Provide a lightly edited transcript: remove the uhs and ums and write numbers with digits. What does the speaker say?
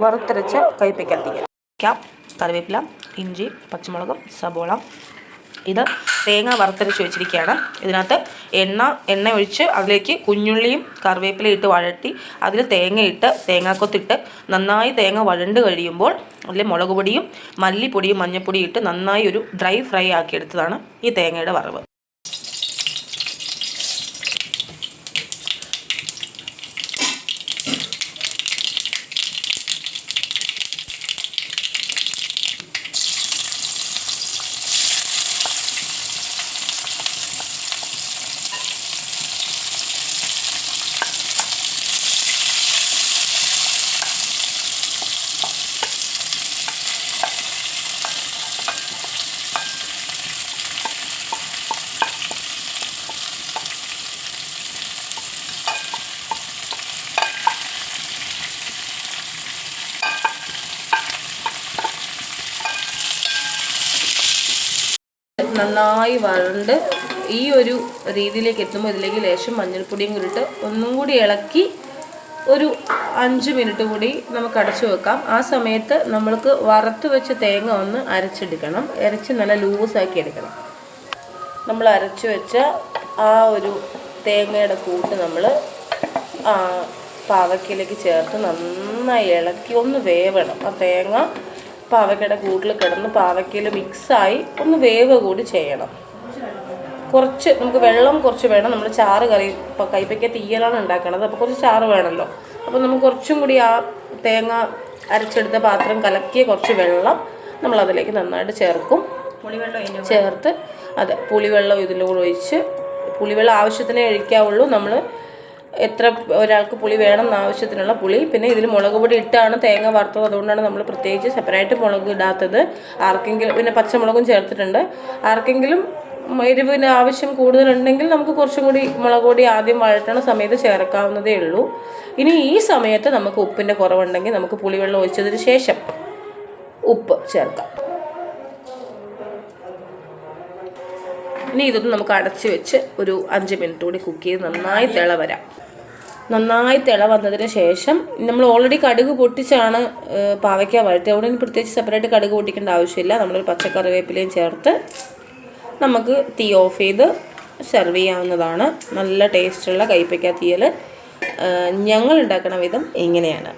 വറുത്തരച്ച കൈപ്പയ്ക്ക തീയൽ. കറിവേപ്പില, ഇഞ്ചി, പച്ചമുളക്, സബോള. ഇത് തേങ്ങ വറുത്തരച്ച് വെച്ചിരിക്കുകയാണ്. ഇതിനകത്ത് എണ്ണ ഒഴിച്ച് അതിലേക്ക് കുഞ്ഞുള്ളിയും കറിവേപ്പിലയും ഇട്ട് വഴറ്റി അതിൽ തേങ്ങയിട്ട് തേങ്ങാക്കൊത്തിട്ട് നന്നായി തേങ്ങ വഴണ്ട് കഴിയുമ്പോൾ അതിൽ മുളക് പൊടിയും മല്ലിപ്പൊടിയും മഞ്ഞൾപ്പൊടിയും ഇട്ട് നന്നായി ഒരു ഡ്രൈ ഫ്രൈ ആക്കിയെടുത്തതാണ് ഈ തേങ്ങയുടെ വറവ്. നന്നായി വഴണ്ട് ഈ ഒരു രീതിയിലേക്ക് എത്തുമ്പോൾ ഇതിലേക്ക് ലേശം മഞ്ഞൾപ്പൊടിയും കൂടിയിട്ട് ഒന്നും കൂടി ഇളക്കി ഒരു 5 മിനിറ്റ് കൂടി നമുക്ക് അടച്ചു വെക്കാം. ആ സമയത്ത് നമ്മൾക്ക് വറുത്ത് വെച്ച് തേങ്ങ ഒന്ന് അരച്ചെടുക്കണം. അരച്ച് നല്ല ലൂസാക്കി എടുക്കണം. നമ്മൾ അരച്ചു വെച്ച ആ ഒരു തേങ്ങയുടെ കൂട്ട് നമ്മൾ പാവയ്ക്കയിലേക്ക് ചേർത്ത് നന്നായി ഇളക്കി ഒന്ന് വേവണം. ആ തേങ്ങ പാവയ്ക്കയുടെ കൂട്ടിൽ കിടന്ന് പാവയ്ക്കയിൽ മിക്സായി ഒന്ന് വേവ് കൂടി ചെയ്യണം. കുറച്ച് നമുക്ക് വെള്ളം കുറച്ച് വേണം. നമ്മൾ ചാറ് കറി ഇപ്പോൾ കൈപ്പയ്ക്ക തീയലാണ് ഉണ്ടാക്കണത്, അപ്പോൾ കുറച്ച് ചാറ് വേണമല്ലോ. അപ്പോൾ നമുക്ക് കുറച്ചും കൂടി ആ തേങ്ങ അരച്ചെടുത്ത പാത്രം കലക്കിയ കുറച്ച് വെള്ളം നമ്മളതിലേക്ക് നന്നായിട്ട് ചേർക്കും. ചേർത്ത് പുളിവെള്ളം ഇതിലൂടെ ഒഴിച്ച്, പുളിവെള്ളം ആവശ്യത്തിനേ ഒഴിക്കാവുള്ളൂ. നമ്മൾ എത്ര ഒരാൾക്ക് പുളി വേണം ആവശ്യത്തിനുള്ള പുളി. പിന്നെ ഇതിൽ മുളക് പൊടി ഇട്ടാണ് തേങ്ങ വറുത്തത്, അതുകൊണ്ടാണ് നമ്മൾ പ്രത്യേകിച്ച് സെപ്പറേറ്റ് മുളക് ഇടാത്തത്. ആർക്കെങ്കിലും പിന്നെ പച്ചമുളകും ചേർത്തിട്ടുണ്ട്. ആർക്കെങ്കിലും എരിവിന് ആവശ്യം കൂടുതലുണ്ടെങ്കിൽ നമുക്ക് കുറച്ചും കൂടി മുളക് പൊടി ആദ്യം വഴറ്റണ സമയത്ത് ചേർക്കാവുന്നതേ ഉള്ളൂ. ഇനി ഈ സമയത്ത് നമുക്ക് ഉപ്പിൻ്റെ കുറവുണ്ടെങ്കിൽ നമുക്ക് പുളിവെള്ളം ഒഴിച്ചതിന് ശേഷം ഉപ്പ് ചേർക്കാം. ഇനി ഇതൊന്ന് നമുക്ക് അടച്ച് വെച്ച് ഒരു 5 മിനിറ്റ് കൂടി കുക്ക് ചെയ്ത് നന്നായി തിള വരാം. നന്നായി തിള വന്നതിന് ശേഷം നമ്മൾ ഓൾറെഡി കടുക് പൊട്ടിച്ചാണ് പാവയ്ക്ക വഴറ്റുക. അവിടെ പ്രത്യേകിച്ച് സെപ്പറേറ്റ് കടുക് പൊട്ടിക്കേണ്ട ആവശ്യമില്ല. നമ്മളൊരു പച്ചക്കറിവേപ്പിലയും ചേർത്ത് നമുക്ക് തീ ഓഫ് ചെയ്ത് സെർവ് ചെയ്യാവുന്നതാണ്. നല്ല ടേസ്റ്റുള്ള കൈപ്പയ്ക്ക തീയൽ ഞങ്ങൾ ഉണ്ടാക്കുന്ന വിധം ഇങ്ങനെയാണ്.